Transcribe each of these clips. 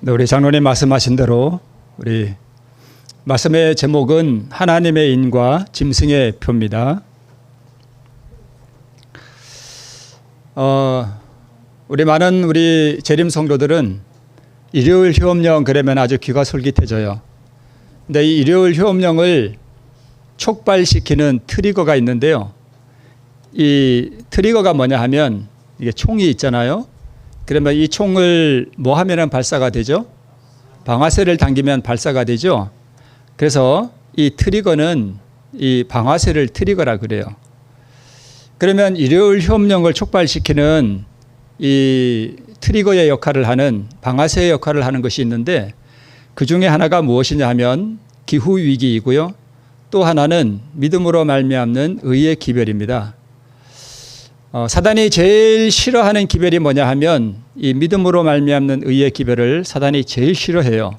네, 우리 장로님 말씀하신 대로 우리 말씀의 제목은 하나님의 인과 짐승의 표입니다. 우리 많은 우리 재림 성도들은 일요일 휴업령 그러면 아주 귀가 솔깃해져요. 근데 이 일요일 휴업령을 촉발시키는 트리거가 있는데요. 이 트리거가 뭐냐 하면 이게 총이 있잖아요. 그러면 이 총을 뭐 하면은 발사가 되죠? 방아쇠를 당기면 발사가 되죠. 그래서 이 트리거는 이 방아쇠를 트리거라 그래요. 그러면 일요일 휴업령을 촉발시키는 이 트리거의 역할을 하는 방아쇠의 역할을 하는 것이 있는데 그 중에 하나가 무엇이냐 하면 기후위기이고요. 또 하나는 믿음으로 말미암는 의의 기별입니다. 사단이 제일 싫어하는 기별이 뭐냐 하면 이 믿음으로 말미암는 의의 기별을 사단이 제일 싫어해요.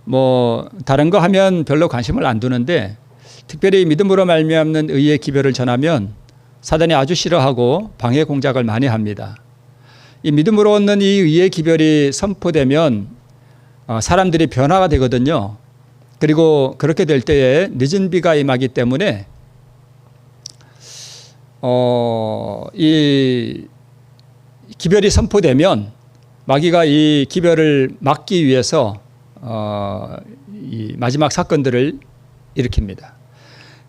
뭐 다른 거 하면 별로 관심을 안 두는데 특별히 믿음으로 말미암는 의의 기별을 전하면 사단이 아주 싫어하고 방해 공작을 많이 합니다. 이 믿음으로 얻는 이 의의 기별이 선포되면 사람들이 변화가 되거든요. 그리고 그렇게 될 때에 늦은 비가 임하기 때문에 이 기별이 선포되면 마귀가 이 기별을 막기 위해서 이 마지막 사건들을 일으킵니다.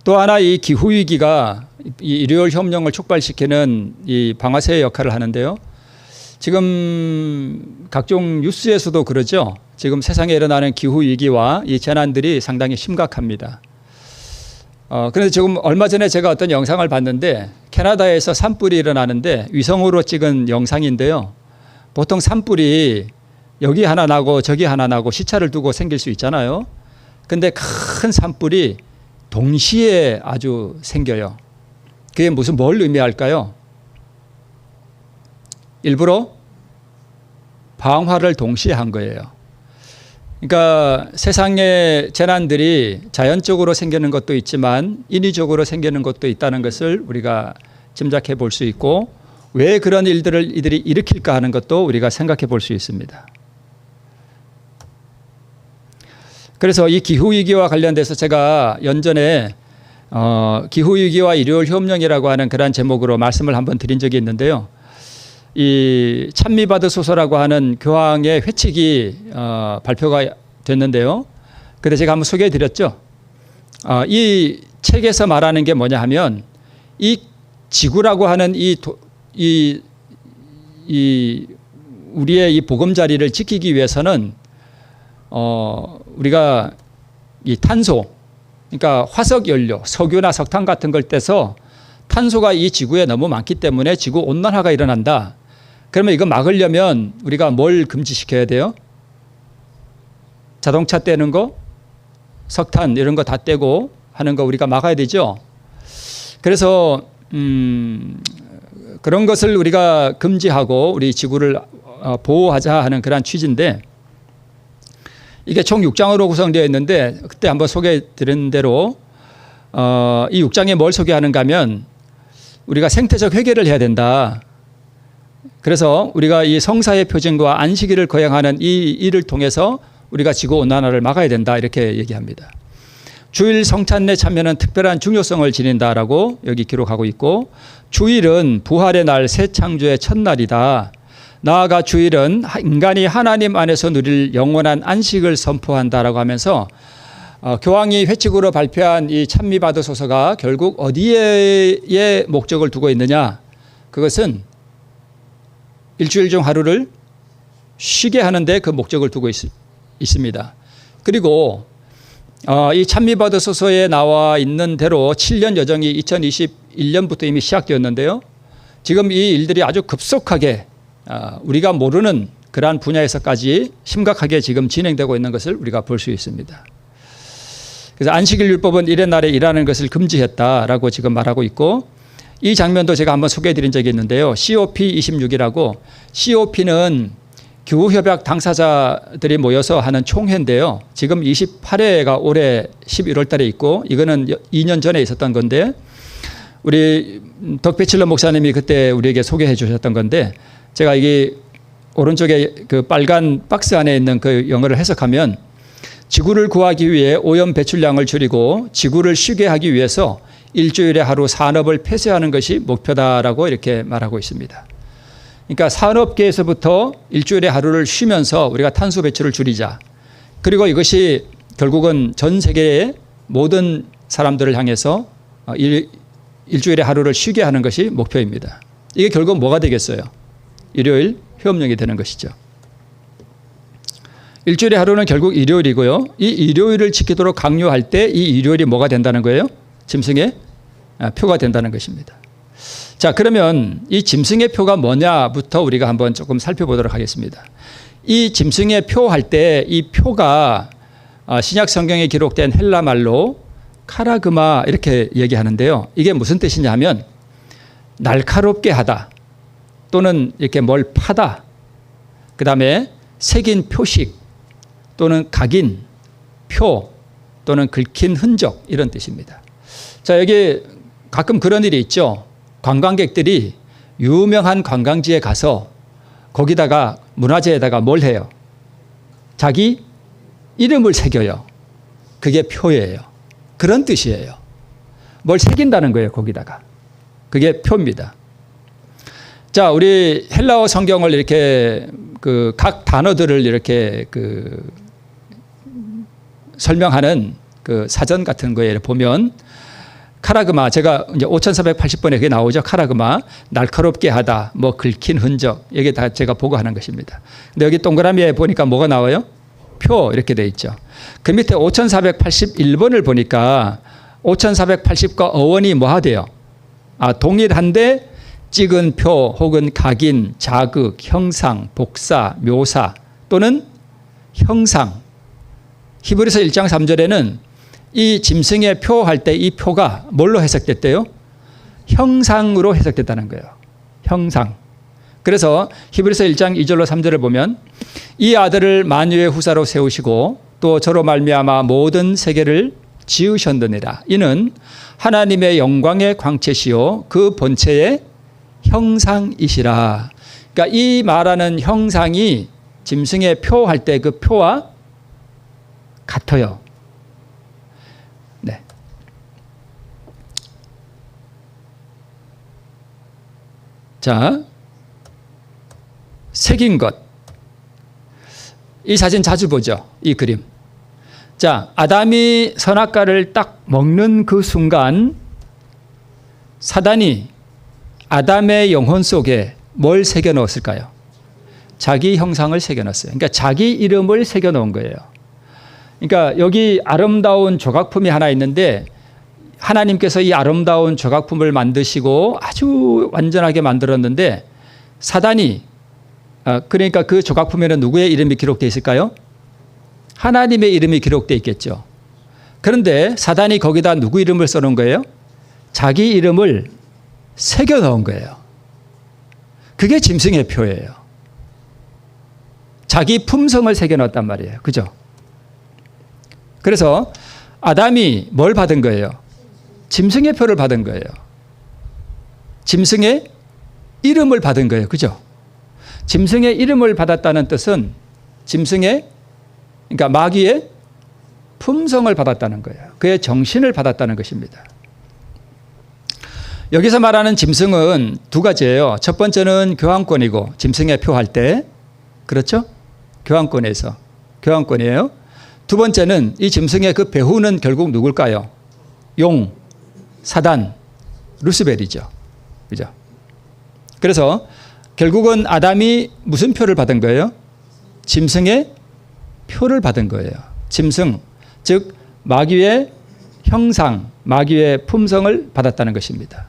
또 하나 이 기후위기가 이 일요일 협령을 촉발시키는 이 방아쇠의 역할을 하는데요. 지금 각종 뉴스에서도 그러죠. 지금 세상에 일어나는 기후위기와 이 재난들이 상당히 심각합니다. 그런데 지금 얼마 전에 제가 어떤 영상을 봤는데 캐나다에서 산불이 일어나는데 위성으로 찍은 영상인데요. 보통 산불이 여기 하나 나고 저기 하나 나고 시차를 두고 생길 수 있잖아요. 근데 큰 산불이 동시에 아주 생겨요. 그게 뭘 의미할까요? 일부러 방화를 동시에 한 거예요. 그러니까 세상의 재난들이 자연적으로 생기는 것도 있지만 인위적으로 생기는 것도 있다는 것을 우리가 짐작해 볼 수 있고 왜 그런 일들을 이들이 일으킬까 하는 것도 우리가 생각해 볼 수 있습니다. 그래서 이 기후위기와 관련돼서 제가 연전에 기후위기와 일요일 휴업령이라고 하는 그런 제목으로 말씀을 한번 드린 적이 있는데요. 이 찬미받으소서라고 하는 교황의 회칙이 발표가 됐는데요. 그때 제가 한번 소개해 드렸죠. 이 책에서 말하는 게 뭐냐 하면 이 지구라고 하는 우리의 이 보금자리를 지키기 위해서는 우리가 이 탄소, 그러니까 화석 연료, 석유나 석탄 같은 걸 떼서 탄소가 이 지구에 너무 많기 때문에 지구 온난화가 일어난다. 그러면 이거 막으려면 우리가 뭘 금지시켜야 돼요? 자동차 떼는 거, 석탄 이런 거 다 떼고 하는 거 우리가 막아야 되죠. 그래서 그런 것을 우리가 금지하고 우리 지구를 보호하자 하는 그런 취지인데 이게 총 6장으로 구성되어 있는데 그때 한번 소개해 드린 대로 이 6장에 뭘 소개하는가 하면 우리가 생태적 회개를 해야 된다. 그래서 우리가 이 성사의 표징과 안식일을 거행하는 이 일을 통해서 우리가 지구온난화를 막아야 된다 이렇게 얘기합니다. 주일 성찬에 참여는 특별한 중요성을 지닌다라고 여기 기록하고 있고 주일은 부활의 날 새 창조의 첫날이다. 나아가 주일은 인간이 하나님 안에서 누릴 영원한 안식을 선포한다라고 하면서 교황이 회칙으로 발표한 이 찬미받으소서가 결국 어디에 목적을 두고 있느냐? 그것은 일주일 중 하루를 쉬게 하는데 그 목적을 두고 있습니다. 그리고 이 찬미받으소서에 나와 있는 대로 7년 여정이 2021년부터 이미 시작되었는데요. 지금 이 일들이 아주 급속하게 우리가 모르는 그러한 분야에서까지 심각하게 지금 진행되고 있는 것을 우리가 볼 수 있습니다. 그래서 안식일 율법은 이래 날에 일하는 것을 금지했다라고 지금 말하고 있고 이 장면도 제가 한번 소개해 드린 적이 있는데요. COP26이라고 COP는 기후협약 당사자들이 모여서 하는 총회인데요. 지금 28회가 올해 11월 달에 있고 이거는 2년 전에 있었던 건데 우리 덕배칠러 목사님이 그때 우리에게 소개해 주셨던 건데 제가 이게 오른쪽에 그 빨간 박스 안에 있는 그 영어를 해석하면 지구를 구하기 위해 오염 배출량을 줄이고 지구를 쉬게 하기 위해서 일주일에 하루 산업을 폐쇄하는 것이 목표다라고 이렇게 말하고 있습니다. 그러니까 산업계에서부터 일주일에 하루를 쉬면서 우리가 탄소 배출을 줄이자. 그리고 이것이 결국은 전 세계의 모든 사람들을 향해서 일주일에 하루를 쉬게 하는 것이 목표입니다. 이게 결국 뭐가 되겠어요? 일요일 휴업령이 되는 것이죠. 일주일에 하루는 결국 일요일이고요. 이 일요일을 지키도록 강요할 때 이 일요일이 뭐가 된다는 거예요? 짐승의 표가 된다는 것입니다. 자, 그러면 이 짐승의 표가 뭐냐부터 우리가 한번 조금 살펴보도록 하겠습니다. 이 짐승의 표 할 때 이 표가 신약 성경에 기록된 헬라 말로 카라그마 이렇게 얘기하는데요. 이게 무슨 뜻이냐 하면 날카롭게 하다 또는 이렇게 뭘 파다, 그 다음에 새긴 표식 또는 각인, 표 또는 긁힌 흔적 이런 뜻입니다. 자, 여기 가끔 그런 일이 있죠. 관광객들이 유명한 관광지에 가서 거기다가 문화재에다가 뭘 해요? 자기 이름을 새겨요. 그게 표예요. 그런 뜻이에요. 뭘 새긴다는 거예요, 거기다가. 그게 표입니다. 자, 우리 헬라어 성경을 이렇게 그 각 단어들을 이렇게 그 설명하는 그 사전 같은 거에 보면 카라그마, 제가 이제 5480번에 그게 나오죠. 카라그마, 날카롭게 하다, 뭐 긁힌 흔적, 이게 다 제가 보고하는 것입니다. 근데 여기 동그라미에 보니까 뭐가 나와요? 표 이렇게 돼 있죠. 그 밑에 5481번을 보니까 5480과 어원이 뭐 하대요? 동일한데 찍은 표 혹은 각인, 자극, 형상, 복사, 묘사 또는 형상. 히브리서 1장 3절에는 이 짐승의 표 할 때 이 표가 뭘로 해석됐대요? 형상으로 해석됐다는 거예요. 형상. 그래서 히브리서 1장 2절로 3절을 보면 이 아들을 만유의 후사로 세우시고 또 저로 말미암아 모든 세계를 지으셨느니라. 이는 하나님의 영광의 광채시요 그 본체의 형상이시라. 그러니까 이 말하는 형상이 짐승의 표 할 때 그 표와 같아요. 네. 자, 새긴 것. 이 사진 자주 보죠. 이 그림. 자, 아담이 선악과를 딱 먹는 그 순간 사단이 아담의 영혼 속에 뭘 새겨 넣었을까요? 자기 형상을 새겨 넣었어요. 그러니까 자기 이름을 새겨 넣은 거예요. 그러니까 여기 아름다운 조각품이 하나 있는데 하나님께서 이 아름다운 조각품을 만드시고 아주 완전하게 만들었는데 사단이 그러니까 그 조각품에는 누구의 이름이 기록되어 있을까요? 하나님의 이름이 기록되어 있겠죠. 그런데 사단이 거기다 누구 이름을 써놓은 거예요? 자기 이름을 새겨 넣은 거예요. 그게 짐승의 표예요. 자기 품성을 새겨 넣었단 말이에요. 그죠? 그래서 아담이 뭘 받은 거예요? 짐승의 표를 받은 거예요. 짐승의 이름을 받은 거예요. 그죠? 짐승의 이름을 받았다는 뜻은 짐승의, 그러니까 마귀의 품성을 받았다는 거예요. 그의 정신을 받았다는 것입니다. 여기서 말하는 짐승은 두 가지예요. 첫 번째는 교환권이고 짐승의 표 할 때, 그렇죠? 교환권이에요. 두 번째는 이 짐승의 그 배후는 결국 누굴까요? 용, 사단, 루스벨이죠. 그죠? 그래서 결국은 아담이 무슨 표를 받은 거예요? 짐승의 표를 받은 거예요. 짐승, 즉 마귀의 형상, 마귀의 품성을 받았다는 것입니다.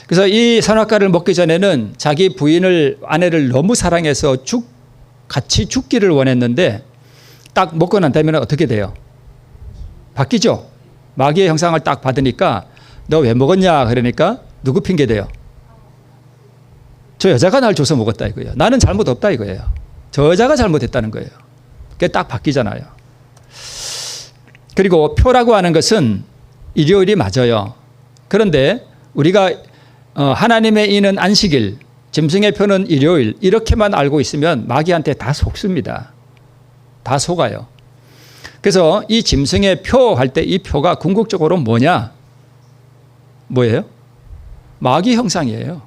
그래서 이 선악과를 먹기 전에는 자기 부인을, 아내를 너무 사랑해서 같이 죽기를 원했는데 딱 먹고 난 다음에 어떻게 돼요? 바뀌죠. 마귀의 형상을 딱 받으니까 너 왜 먹었냐 그러니까 누구 핑계 대요? 저 여자가 날 줘서 먹었다 이거예요. 나는 잘못 없다 이거예요. 저 여자가 잘못했다는 거예요. 그게 딱 바뀌잖아요. 그리고 표라고 하는 것은 일요일이 맞아요. 그런데 우리가 하나님의 이는 안식일, 짐승의 표는 일요일 이렇게만 알고 있으면 마귀한테 다 속습니다. 다 속아요. 그래서 이 짐승의 표 할 때 이 표가 궁극적으로 뭐냐? 뭐예요? 마귀 형상이에요.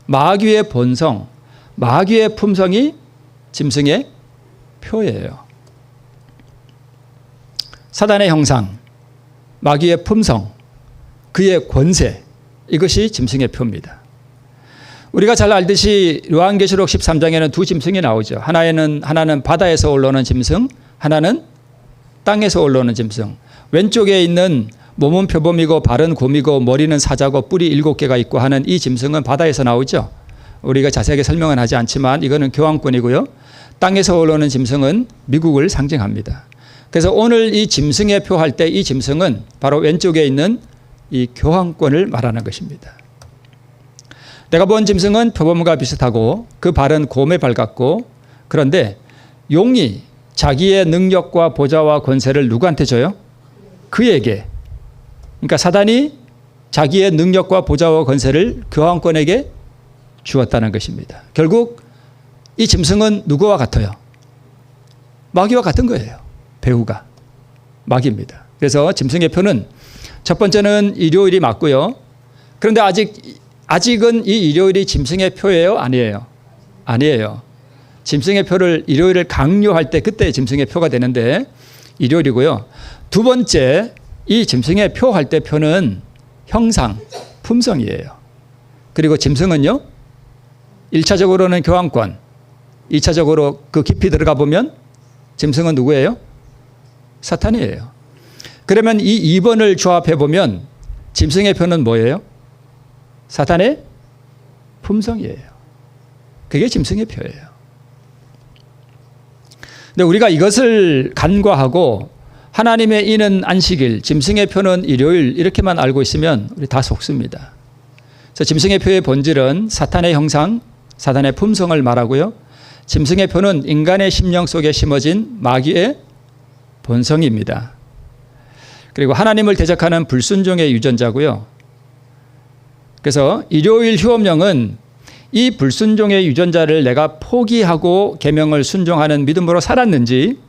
마귀의 본성, 마귀의 품성이 짐승의 표예요. 사단의 형상, 마귀의 품성, 그의 권세, 이것이 짐승의 표입니다. 우리가 잘 알듯이 요한계시록 13장에는 두 짐승이 나오죠. 하나는 바다에서 올라오는 짐승, 하나는 땅에서 올라오는 짐승. 왼쪽에 있는 몸은 표범이고 발은 곰이고 머리는 사자고 뿔이 7개가 있고 하는 이 짐승은 바다에서 나오죠. 우리가 자세하게 설명은 하지 않지만 이거는 교황권이고요. 땅에서 올라오는 짐승은 미국을 상징합니다. 그래서 오늘 이 짐승의 표 할 때 이 짐승은 바로 왼쪽에 있는 이 교황권을 말하는 것입니다. 내가 본 짐승은 표범과 비슷하고 그 발은 곰의 발 같고, 그런데 용이 자기의 능력과 보좌와 권세를 누구한테 줘요? 그에게. 그러니까 사단이 자기의 능력과 보좌와 권세를 교황권에게 주었다는 것입니다. 결국 이 짐승은 누구와 같아요? 마귀와 같은 거예요. 배우가 마귀입니다. 그래서 짐승의 표는 첫 번째는 일요일이 맞고요. 그런데 아직은 이 일요일이 짐승의 표예요? 아니에요? 아니에요. 짐승의 표를 일요일을 강요할 때 그때 짐승의 표가 되는데 일요일이고요. 두 번째, 이 짐승의 표 할 때 표는 형상, 품성이에요. 그리고 짐승은요, 1차적으로는 교황권, 2차적으로 그 깊이 들어가 보면 짐승은 누구예요? 사탄이에요. 그러면 이 2번을 조합해 보면 짐승의 표는 뭐예요? 사탄의 품성이에요. 그게 짐승의 표예요. 근데 우리가 이것을 간과하고 하나님의 이는 안식일, 짐승의 표는 일요일 이렇게만 알고 있으면 우리 다 속습니다. 그래서 짐승의 표의 본질은 사탄의 형상, 사탄의 품성을 말하고요. 짐승의 표는 인간의 심령 속에 심어진 마귀의 본성입니다. 그리고 하나님을 대적하는 불순종의 유전자고요. 그래서 일요일 휴업령은 이 불순종의 유전자를 내가 포기하고 계명을 순종하는 믿음으로 살았는지,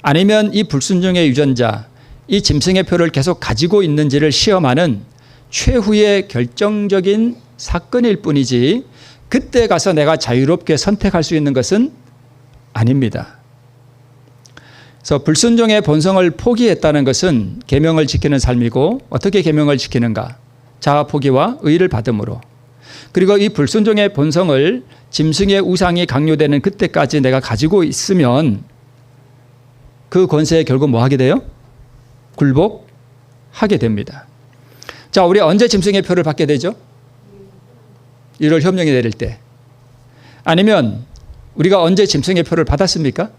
아니면 이 불순종의 유전자, 이 짐승의 표를 계속 가지고 있는지를 시험하는 최후의 결정적인 사건일 뿐이지, 그때 가서 내가 자유롭게 선택할 수 있는 것은 아닙니다. 그래서 불순종의 본성을 포기했다는 것은 계명을 지키는 삶이고, 어떻게 계명을 지키는가? 자아 포기와 의를 받음으로. 그리고 이 불순종의 본성을 짐승의 우상이 강요되는 그때까지 내가 가지고 있으면 그 권세에 결국 뭐 하게 돼요? 굴복하게 됩니다. 자, 우리 언제 짐승의 표를 받게 되죠? 1월 협령이 내릴 때. 아니면 우리가 언제 짐승의 표를 받았습니까?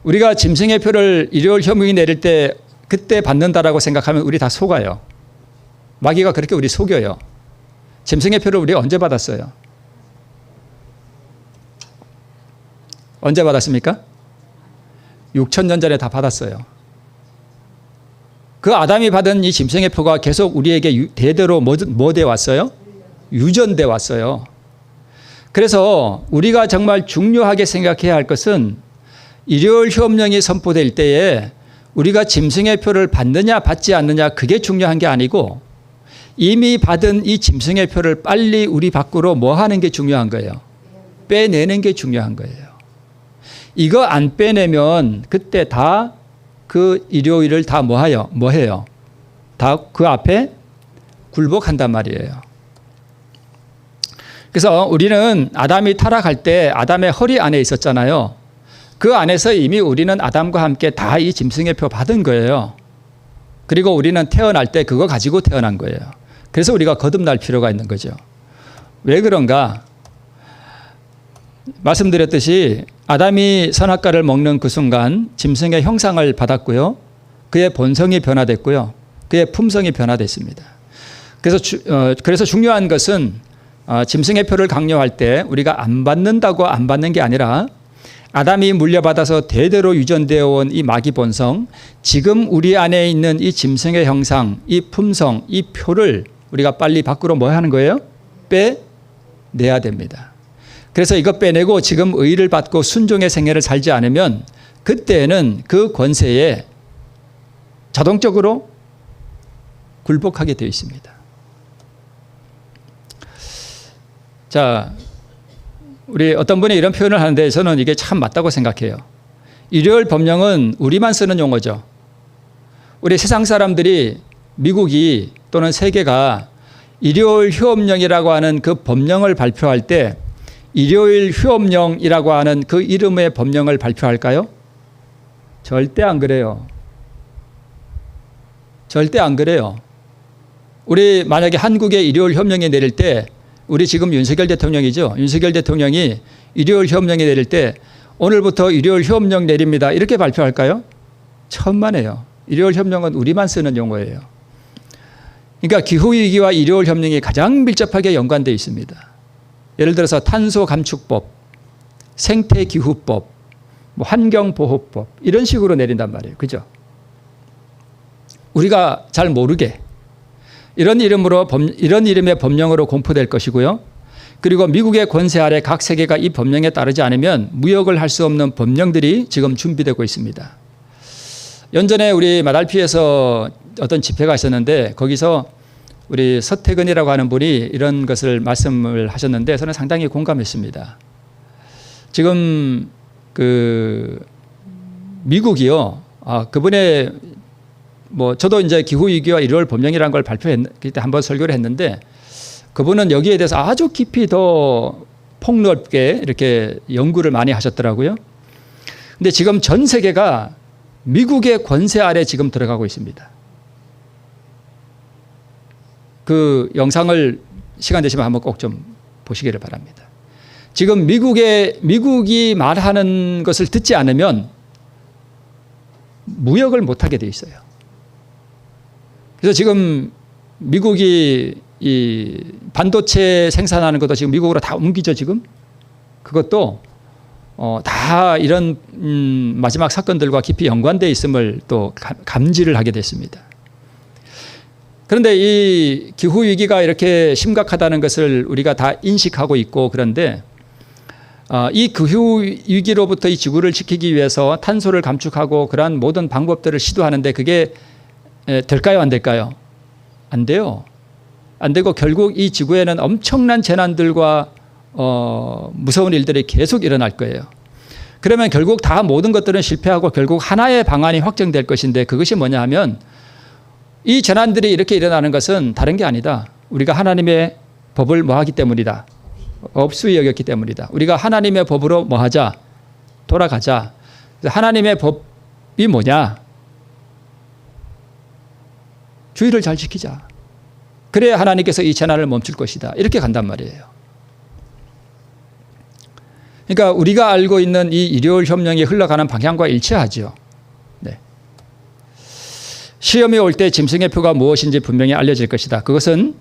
우리가 짐승의 표를 일요일 협령이 내릴 때 그때 받는다라고 생각하면 우리 다 속아요. 마귀가 그렇게 우리 속여요. 짐승의 표를 우리 언제 받았어요? 언제 받았습니까? 6,000년 전에 다 받았어요. 그 아담이 받은 이 짐승의 표가 계속 우리에게 대대로 뭐 돼 왔어요? 유전돼 왔어요. 그래서 우리가 정말 중요하게 생각해야 할 것은 일요일 휴업령이 선포될 때에 우리가 짐승의 표를 받느냐 받지 않느냐, 그게 중요한 게 아니고 이미 받은 이 짐승의 표를 빨리 우리 밖으로 뭐 하는 게 중요한 거예요? 빼내는 게 중요한 거예요. 이거 안 빼내면 그때 다 그 일요일을 다 뭐 해요? 다 그 앞에 굴복한단 말이에요. 그래서 우리는 아담이 타락할 때 아담의 허리 안에 있었잖아요. 그 안에서 이미 우리는 아담과 함께 다 이 짐승의 표 받은 거예요. 그리고 우리는 태어날 때 그거 가지고 태어난 거예요. 그래서 우리가 거듭날 필요가 있는 거죠. 왜 그런가? 말씀드렸듯이 아담이 선악과를 먹는 그 순간 짐승의 형상을 받았고요. 그의 본성이 변화됐고요. 그의 품성이 변화됐습니다. 그래서 중요한 것은 짐승의 표를 강요할 때 우리가 안 받는다고 안 받는 게 아니라 아담이 물려받아서 대대로 유전되어 온 이 마귀 본성, 지금 우리 안에 있는 이 짐승의 형상, 이 품성, 이 표를 우리가 빨리 밖으로 뭐 하는 거예요? 빼내야 됩니다. 그래서 이것 빼내고 지금 의를 받고 순종의 생애를 살지 않으면 그때는 그 권세에 자동적으로 굴복하게 되어 있습니다. 자, 우리 어떤 분이 이런 표현을 하는데 저는 이게 참 맞다고 생각해요. 일요일 법령은 우리만 쓰는 용어죠. 우리 세상 사람들이 미국이 또는 세계가 일요일 휴업령이라고 하는 그 법령을 발표할 때 일요일 휴업령이라고 하는 그 이름의 법령을 발표할까요? 절대 안 그래요. 절대 안 그래요. 우리 만약에 한국에 일요일 협령이 내릴 때 우리 지금 윤석열 대통령이죠. 윤석열 대통령이 일요일 휴업령이 내릴 때 오늘부터 일요일 휴업령 내립니다. 이렇게 발표할까요? 천만에요. 일요일 협령은 우리만 쓰는 용어예요. 그러니까 기후위기와 일요일 협령이 가장 밀접하게 연관되어 있습니다. 예를 들어서 탄소감축법, 생태기후법, 환경보호법 이런 식으로 내린단 말이에요. 그죠? 우리가 잘 모르게 이런 이름의 법령으로 공포될 것이고요. 그리고 미국의 권세 아래 각 세계가 이 법령에 따르지 않으면 무역을 할 수 없는 법령들이 지금 준비되고 있습니다. 연전에 우리 마달피에서 어떤 집회가 있었는데 거기서 우리 서태근이라고 하는 분이 이런 것을 말씀을 하셨는데 저는 상당히 공감했습니다. 지금 그 미국이요. 그분의 저도 이제 기후위기와 일요일 법령이라는 걸 그때 한번 설교를 했는데 그분은 여기에 대해서 아주 깊이 더 폭넓게 이렇게 연구를 많이 하셨더라고요. 근데 지금 전 세계가 미국의 권세 아래 지금 들어가고 있습니다. 그 영상을 시간 되시면 한번 꼭 좀 보시기를 바랍니다. 지금 미국이 말하는 것을 듣지 않으면 무역을 못하게 돼 있어요. 그래서 지금 미국이 이 반도체 생산하는 것도 지금 미국으로 다 옮기죠, 지금. 그것도 다 이런 마지막 사건들과 깊이 연관되어 있음을 또 감지를 하게 됐습니다. 그런데 이 기후위기가 이렇게 심각하다는 것을 우리가 다 인식하고 있고 그런데 이 기후위기로부터 이 지구를 지키기 위해서 탄소를 감축하고 그러한 모든 방법들을 시도하는데 그게 될까요? 안 될까요? 안 돼요. 안 되고 결국 이 지구에는 엄청난 재난들과 무서운 일들이 계속 일어날 거예요. 그러면 결국 다 모든 것들은 실패하고 결국 하나의 방안이 확정될 것인데 그것이 뭐냐 하면 이 재난들이 이렇게 일어나는 것은 다른 게 아니다. 우리가 하나님의 법을 뭐하기 때문이다. 업수히 여겼기 때문이다. 우리가 하나님의 법으로 뭐하자? 돌아가자. 하나님의 법이 뭐냐? 주의를 잘 지키자. 그래야 하나님께서 이 재난을 멈출 것이다. 이렇게 간단 말이에요. 그러니까 우리가 알고 있는 이 일요일 협령이 흘러가는 방향과 일치하죠. 네. 시험이 올 때 짐승의 표가 무엇인지 분명히 알려질 것이다. 그것은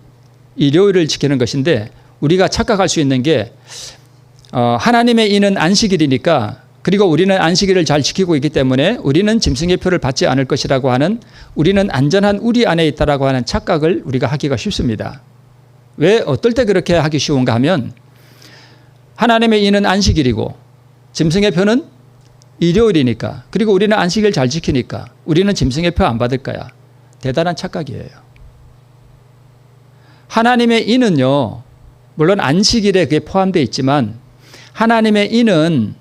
일요일을 지키는 것인데 우리가 착각할 수 있는 게 하나님의 이는 안식일이니까 그리고 우리는 안식일을 잘 지키고 있기 때문에 우리는 짐승의 표를 받지 않을 것이라고 하는 우리는 안전한 우리 안에 있다라고 하는 착각을 우리가 하기가 쉽습니다. 왜 어떨 때 그렇게 하기 쉬운가 하면 하나님의 이는 안식일이고 짐승의 표는 일요일이니까 그리고 우리는 안식일 잘 지키니까 우리는 짐승의 표 안 받을 거야. 대단한 착각이에요. 하나님의 이는요. 물론 안식일에 그게 포함되어 있지만 하나님의 이는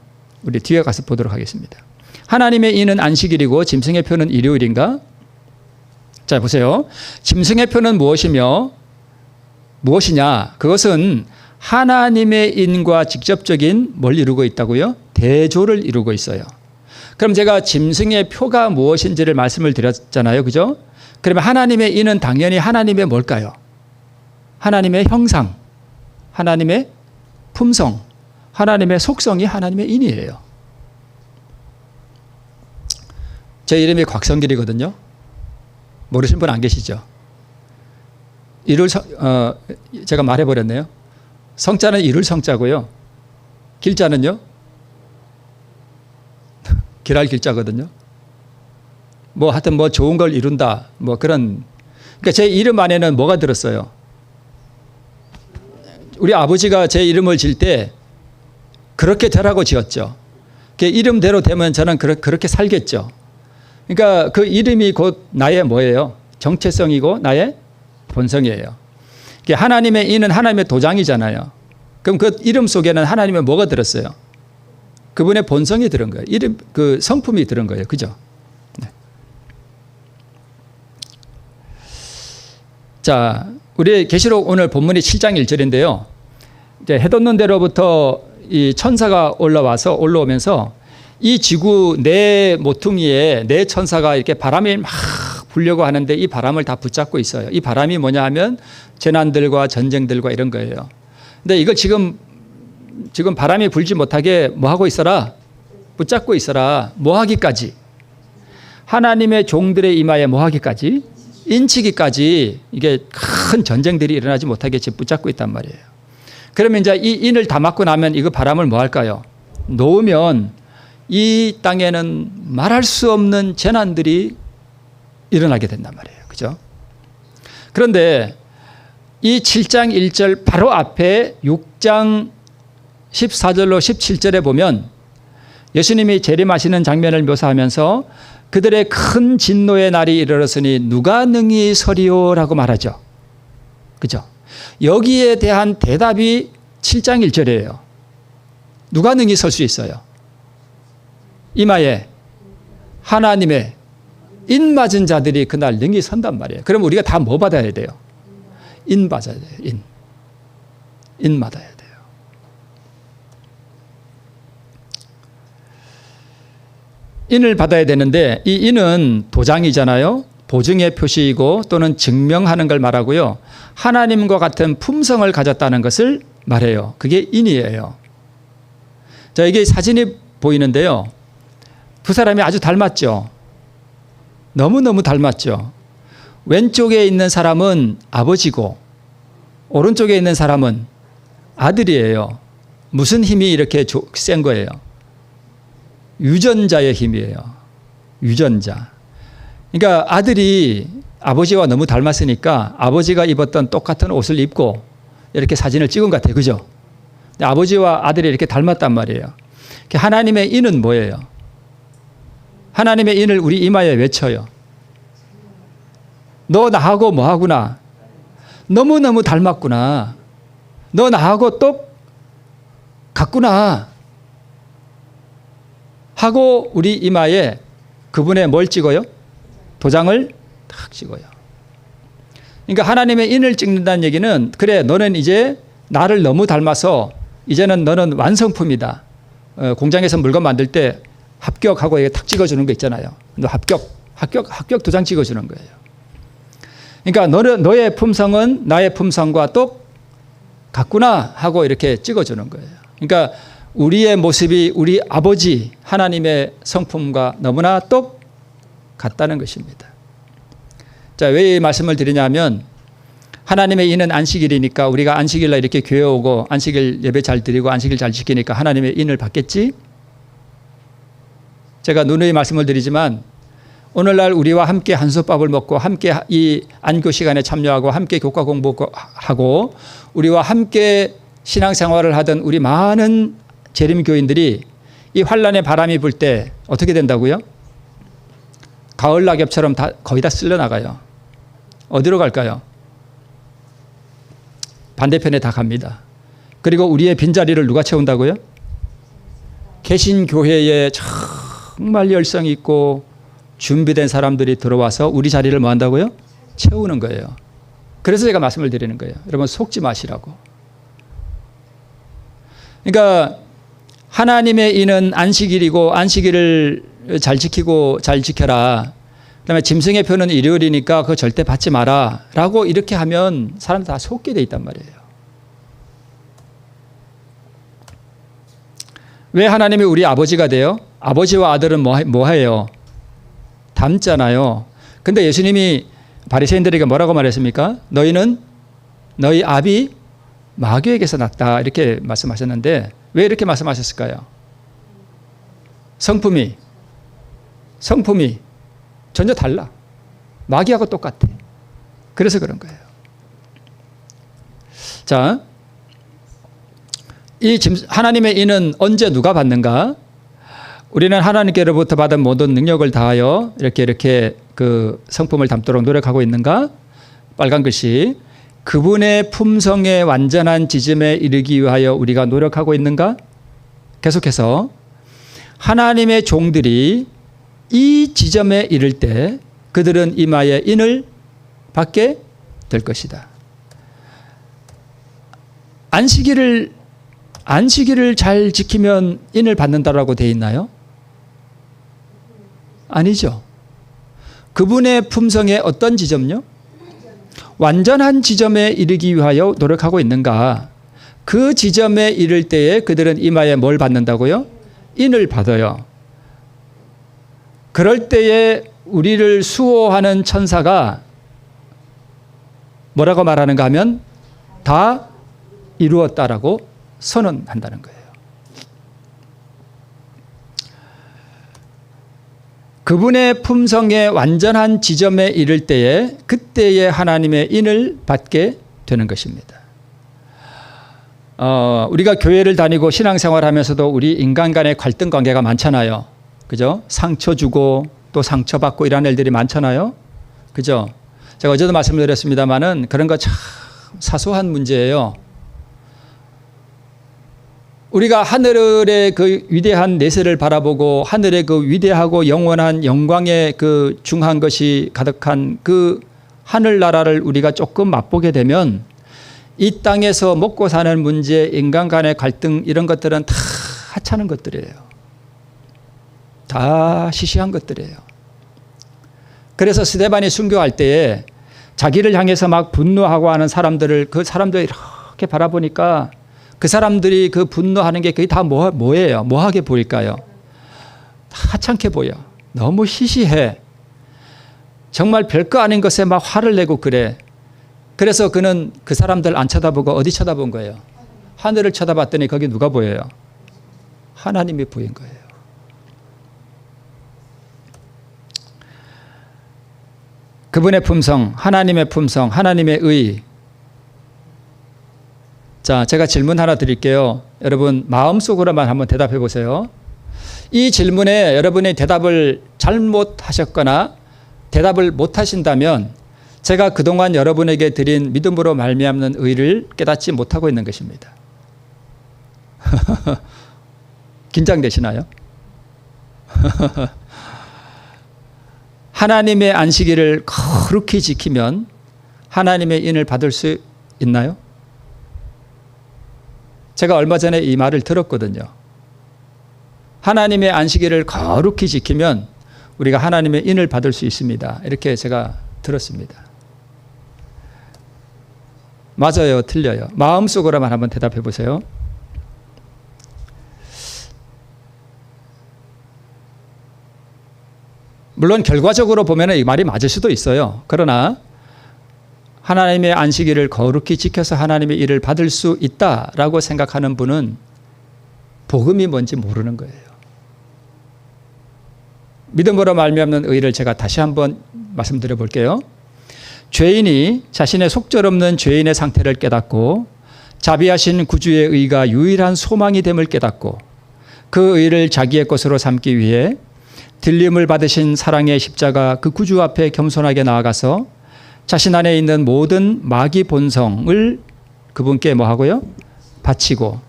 우리 뒤에 가서 보도록 하겠습니다. 하나님의 이는 안식일이고 짐승의 표는 일요일인가? 자 보세요. 짐승의 표는 무엇이냐? 그것은 하나님의 인과 직접적인 뭘 이루고 있다고요? 대조를 이루고 있어요. 그럼 제가 짐승의 표가 무엇인지를 말씀을 드렸잖아요. 그죠? 그러면 하나님의 인은 당연히 하나님의 뭘까요? 하나님의 형상, 하나님의 품성, 하나님의 속성이 하나님의 인이에요. 제 이름이 곽성길이거든요. 모르신 분 안 계시죠? 제가 말해버렸네요. 성자는 이룰 성자고요. 길자는요? 길할 길자거든요. 하여튼 좋은 걸 이룬다. 그러니까 제 이름 안에는 뭐가 들었어요? 우리 아버지가 제 이름을 질 때 그렇게 되라고 지었죠. 그 이름대로 되면 저는 그렇게 살겠죠. 그러니까 그 이름이 곧 나의 뭐예요? 정체성이고 나의 본성이에요. 하나님의 이는 하나님의 도장이잖아요. 그럼 그 이름 속에는 하나님의 뭐가 들었어요? 그분의 본성이 들은 거예요. 이름, 그 성품이 들은 거예요. 그죠? 네. 자, 우리 계시록 오늘 본문이 7장 1절인데요. 이제 해 돋는 데로부터 이 천사가 올라오면서 이 지구 네 모퉁이에 네 천사가 이렇게 바람이 막 불려고 하는데 이 바람을 다 붙잡고 있어요. 이 바람이 뭐냐 하면 재난들과 전쟁들과 이런 거예요. 근데 이걸 지금 바람이 불지 못하게 뭐 하고 있어라? 붙잡고 있어라. 뭐 하기까지? 하나님의 종들의 이마에 뭐 하기까지? 인치기까지 이게 큰 전쟁들이 일어나지 못하게 지금 붙잡고 있단 말이에요. 그러면 이제 이 인을 다 맞고 나면 이거 바람을 뭐 할까요? 놓으면 이 땅에는 말할 수 없는 재난들이 일어나게 된단 말이에요. 그죠? 그런데 이 7장 1절 바로 앞에 6장 14절로 17절에 보면 예수님이 재림하시는 장면을 묘사하면서 그들의 큰 진노의 날이 이르렀으니 누가 능히 서리오라고 말하죠. 그죠? 여기에 대한 대답이 7장 1절이에요. 누가 능히 설 수 있어요? 이마에 하나님의 인 맞은 자들이 그날 능히 선단 말이에요. 그럼 우리가 다 뭐 받아야 돼요? 인 받아야 돼요. 인 받아야 돼요. 인을 받아야 되는데 이 인은 도장이잖아요. 보증의 표시이고 또는 증명하는 걸 말하고요. 하나님과 같은 품성을 가졌다는 것을 말해요. 그게 인이에요. 자, 이게 사진이 보이는데요. 두 사람이 아주 닮았죠. 너무너무 닮았죠. 왼쪽에 있는 사람은 아버지고 오른쪽에 있는 사람은 아들이에요. 무슨 힘이 이렇게 센 거예요? 유전자의 힘이에요. 유전자. 그러니까 아들이 아버지와 너무 닮았으니까 아버지가 입었던 똑같은 옷을 입고 이렇게 사진을 찍은 것 같아요. 그죠? 아버지와 아들이 이렇게 닮았단 말이에요. 하나님의 인은 뭐예요? 하나님의 인을 우리 이마에 외쳐요. 너 나하고 뭐하구나. 너무너무 닮았구나. 너 나하고 똑 같구나. 하고 우리 이마에 그분의 뭘 찍어요? 도장을 탁 찍어요. 그러니까 하나님의 인을 찍는다는 얘기는 그래 너는 이제 나를 너무 닮아서 이제는 너는 완성품이다. 공장에서 물건 만들 때 합격하고 이게 탁 찍어주는 거 있잖아요. 너 합격 도장 찍어주는 거예요. 그러니까 너의 품성은 나의 품성과 똑 같구나 하고 이렇게 찍어주는 거예요. 그러니까 우리의 모습이 우리 아버지 하나님의 성품과 너무나 똑 같다는 것입니다. 자, 왜 이 말씀을 드리냐면 하나님의 인은 안식일이니까 우리가 안식일날 이렇게 교회 오고 안식일 예배 잘 드리고 안식일 잘 지키니까 하나님의 인을 받겠지? 제가 누누이 말씀을 드리지만 오늘날 우리와 함께 한솥밥을 먹고 함께 이 안교 시간에 참여하고 함께 교과 공부하고 우리와 함께 신앙생활을 하던 우리 많은 재림교인들이 이 환란의 바람이 불 때 어떻게 된다고요? 가을 낙엽처럼 거의 다 쓸려나가요. 어디로 갈까요? 반대편에 다 갑니다. 그리고 우리의 빈자리를 누가 채운다고요? 개신교회에 정말 열성 있고 준비된 사람들이 들어와서 우리 자리를 뭐 한다고요? 채우는 거예요. 그래서 제가 말씀을 드리는 거예요. 여러분 속지 마시라고. 그러니까 하나님의 인은 안식일이고 안식일을 잘 지키고 잘 지켜라. 그다음에 짐승의 표는 일요일이니까 그거 절대 받지 마라. 라고 이렇게 하면 사람들 다 속게 돼 있단 말이에요. 왜 하나님이 우리 아버지가 돼요? 아버지와 아들은 뭐 해요? 닮잖아요. 근데 예수님이 바리새인들에게 뭐라고 말했습니까? 너희는 너희 아비 마귀에게서 났다. 이렇게 말씀하셨는데 왜 이렇게 말씀하셨을까요? 성품이 전혀 달라. 마귀하고 똑같아. 그래서 그런 거예요. 자, 하나님의 인은 언제 누가 받는가? 우리는 하나님께로부터 받은 모든 능력을 다하여 이렇게 그 성품을 담도록 노력하고 있는가? 빨간 글씨. 그분의 품성의 완전한 지점에 이르기 위하여 우리가 노력하고 있는가? 계속해서 하나님의 종들이 이 지점에 이를 때 그들은 이마에 인을 받게 될 것이다. 안식일을 잘 지키면 인을 받는다라고 되어 있나요? 아니죠. 그분의 품성의 어떤 지점요? 완전한 지점에 이르기 위하여 노력하고 있는가? 그 지점에 이를 때에 그들은 이마에 뭘 받는다고요? 인을 받아요. 그럴 때에 우리를 수호하는 천사가 뭐라고 말하는가 하면 다 이루었다라고 선언한다는 거예요. 그분의 품성의 완전한 지점에 이를 때에 그때에 하나님의 인을 받게 되는 것입니다. 우리가 교회를 다니고 신앙생활하면서도 우리 인간 간의 갈등 관계가 많잖아요. 그죠? 상처 주고 또 상처받고 이런 일들이 많잖아요. 그죠? 제가 어제도 말씀드렸습니다만은 그런 거 참 사소한 문제예요. 우리가 하늘의 그 위대한 내세를 바라보고 하늘의 그 위대하고 영원한 영광의 그 중한 것이 가득한 그 하늘나라를 우리가 조금 맛보게 되면 이 땅에서 먹고 사는 문제, 인간 간의 갈등 이런 것들은 다 하찮은 것들이에요. 다 시시한 것들이에요. 그래서 스데반이 순교할 때에 자기를 향해서 막 분노하고 하는 사람들을 그 사람들이 이렇게 바라보니까 그 사람들이 그 분노하는 게 그게 다 뭐예요? 뭐하게 보일까요? 다 하찮게 보여. 너무 시시해. 정말 별거 아닌 것에 막 화를 내고 그래. 그래서 그는 그 사람들 안 쳐다보고 어디 쳐다본 거예요? 하늘을 쳐다봤더니 거기 누가 보여요? 하나님이 보인 거예요. 그분의 품성, 하나님의 품성, 하나님의 의. 자, 제가 질문 하나 드릴게요. 여러분 마음속으로만 한번 대답해 보세요. 이 질문에 여러분이 대답을 잘못하셨거나 대답을 못하신다면 제가 그동안 여러분에게 드린 믿음으로 말미암는 의를 깨닫지 못하고 있는 것입니다. 긴장되시나요? 하나님의 안식일을 거룩히 지키면 하나님의 인을 받을 수 있나요? 제가 얼마 전에 이 말을 들었거든요. 하나님의 안식일을 거룩히 지키면 우리가 하나님의 인을 받을 수 있습니다. 이렇게 제가 들었습니다. 맞아요? 틀려요? 마음속으로만 한번 대답해 보세요. 물론 결과적으로 보면 이 말이 맞을 수도 있어요. 그러나 하나님의 안식일을 거룩히 지켜서 하나님의 일을 받을 수 있다라고 생각하는 분은 복음이 뭔지 모르는 거예요. 믿음으로 말미암는 의를 제가 다시 한번 말씀드려 볼게요. 죄인이 자신의 속절없는 죄인의 상태를 깨닫고 자비하신 구주의 의가 유일한 소망이 됨을 깨닫고 그 의를 자기의 것으로 삼기 위해 들림을 받으신 사랑의 십자가 그 구주 앞에 겸손하게 나아가서 자신 안에 있는 모든 마귀 본성을 그분께 뭐 하고요? 바치고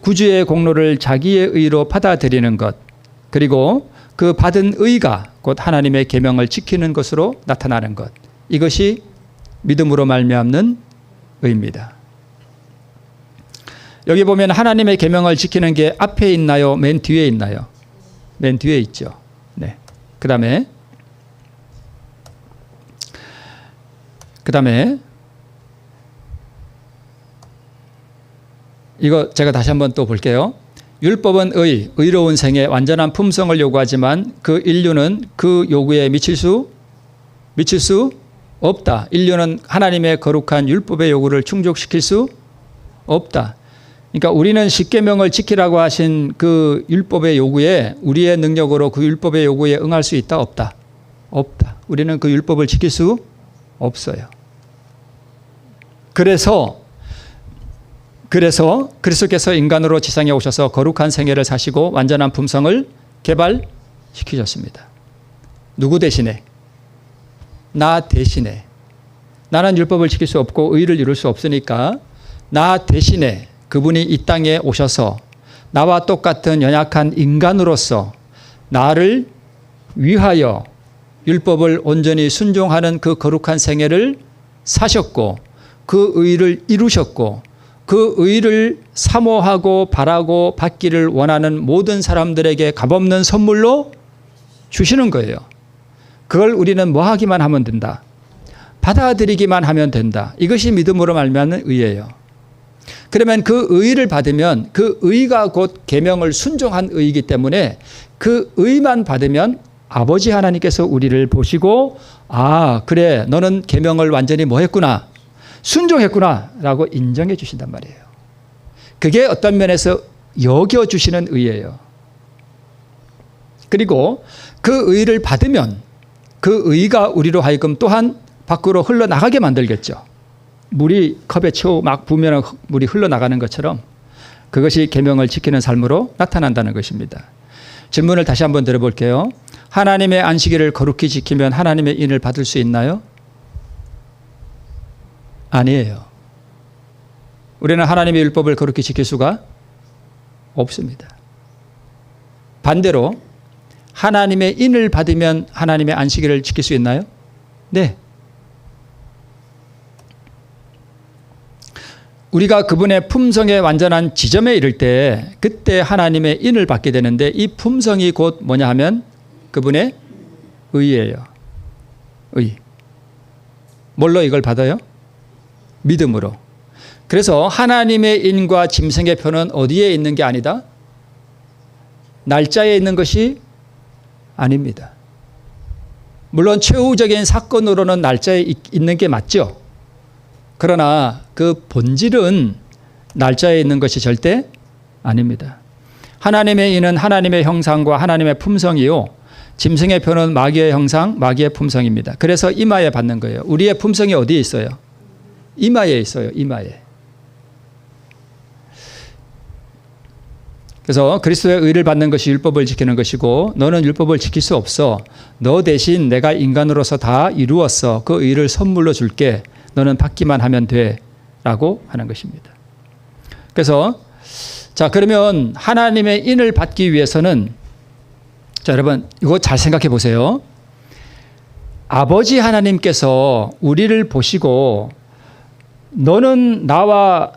구주의 공로를 자기의 의로 받아들이는 것, 그리고 그 받은 의가 곧 하나님의 계명을 지키는 것으로 나타나는 것, 이것이 믿음으로 말미암는 의입니다. 여기 보면 하나님의 계명을 지키는 게 앞에 있나요? 맨 뒤에 있나요? 맨 뒤에 있죠. 네. 그 다음에 이거 제가 다시 한번 또 볼게요. 율법은 의로운 생의 완전한 품성을 요구하지만 그 인류는 그 요구에 미칠 수 없다. 인류는 하나님의 거룩한 율법의 요구를 충족시킬 수 없다. 그러니까 우리는 십계명을 지키라고 하신 그 율법의 요구에 우리의 능력으로 그 율법의 요구에 응할 수 있다? 없다? 없다. 우리는 그 율법을 지킬 수 없어요. 그래서 그래서 그리스도께서 인간으로 지상에 오셔서 거룩한 생애를 사시고 완전한 품성을 개발시키셨습니다. 누구 대신에? 나 대신에. 나는 율법을 지킬 수 없고 의를 이룰 수 없으니까 나 대신에 그분이 이 땅에 오셔서 나와 똑같은 연약한 인간으로서 나를 위하여 율법을 온전히 순종하는 그 거룩한 생애를 사셨고 그 의를 이루셨고 그 의를 사모하고 바라고 받기를 원하는 모든 사람들에게 값없는 선물로 주시는 거예요. 그걸 우리는 뭐 하기만 하면 된다. 받아들이기만 하면 된다. 이것이 믿음으로 말미암는 의예요. 그러면 그 의를 받으면 그 의가 곧 계명을 순종한 의이기 때문에 그 의만 받으면 아버지 하나님께서 우리를 보시고 아 그래 너는 계명을 완전히 뭐 했구나 순종했구나 라고 인정해 주신단 말이에요. 그게 어떤 면에서 여겨주시는 의예요. 그리고 그 의를 받으면 그 의가 우리로 하여금 또한 밖으로 흘러나가게 만들겠죠. 물이 컵에 채워 막 부으면 물이 흘러나가는 것처럼 그것이 계명을 지키는 삶으로 나타난다는 것입니다. 질문을 다시 한번 드려볼게요. 하나님의 안식일을 거룩히 지키면 하나님의 인을 받을 수 있나요? 아니에요. 우리는 하나님의 율법을 거룩히 지킬 수가 없습니다. 반대로 하나님의 인을 받으면 하나님의 안식일을 지킬 수 있나요? 네. 우리가 그분의 품성의 완전한 지점에 이를 때 그때 하나님의 인을 받게 되는데 이 품성이 곧 뭐냐 하면 그분의 의예요. 의. 뭘로 이걸 받아요? 믿음으로. 그래서 하나님의 인과 짐승의 표는 어디에 있는 게 아니다? 날짜에 있는 것이 아닙니다. 물론 최후적인 사건으로는 날짜에 있는 게 맞죠. 그러나 그 본질은 날짜에 있는 것이 절대 아닙니다. 하나님의 인은 하나님의 형상과 하나님의 품성이요. 짐승의 표는 마귀의 형상, 마귀의 품성입니다. 그래서 이마에 받는 거예요. 우리의 품성이 어디에 있어요? 이마에 있어요. 이마에. 그래서 그리스도의 의를 받는 것이 율법을 지키는 것이고 너는 율법을 지킬 수 없어. 너 대신 내가 인간으로서 다 이루었어. 그 의를 선물로 줄게. 너는 받기만 하면 돼. 라고 하는 것입니다. 그래서 자 그러면 하나님의 인을 받기 위해서는 자 여러분 이거 잘 생각해 보세요. 아버지 하나님께서 우리를 보시고 너는 나와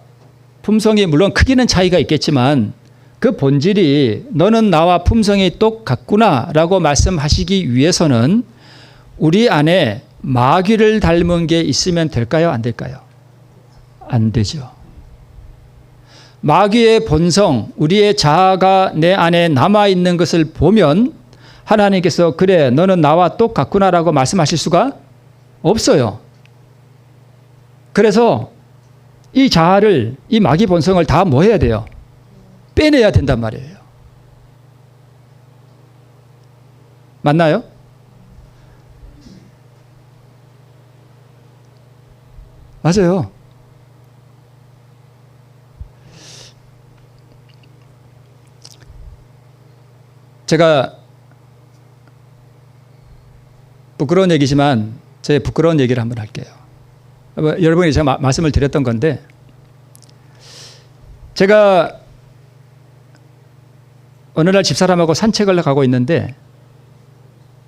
품성이 물론 크기는 차이가 있겠지만 그 본질이 너는 나와 품성이 똑같구나 라고 말씀하시기 위해서는 우리 안에 마귀를 닮은 게 있으면 될까요? 안 될까요? 안 되죠. 마귀의 본성, 우리의 자아가 내 안에 남아있는 것을 보면 하나님께서 그래 너는 나와 똑같구나 라고 말씀하실 수가 없어요. 그래서 이 자아를 이 마귀 본성을 다 뭐 해야 돼요? 빼내야 된단 말이에요. 맞나요? 맞아요. 제가 부끄러운 얘기지만 제 부끄러운 얘기를 한번 할게요. 여러분이 제가 말씀을 드렸던 건데 제가 어느 날 집사람하고 산책을 가고 있는데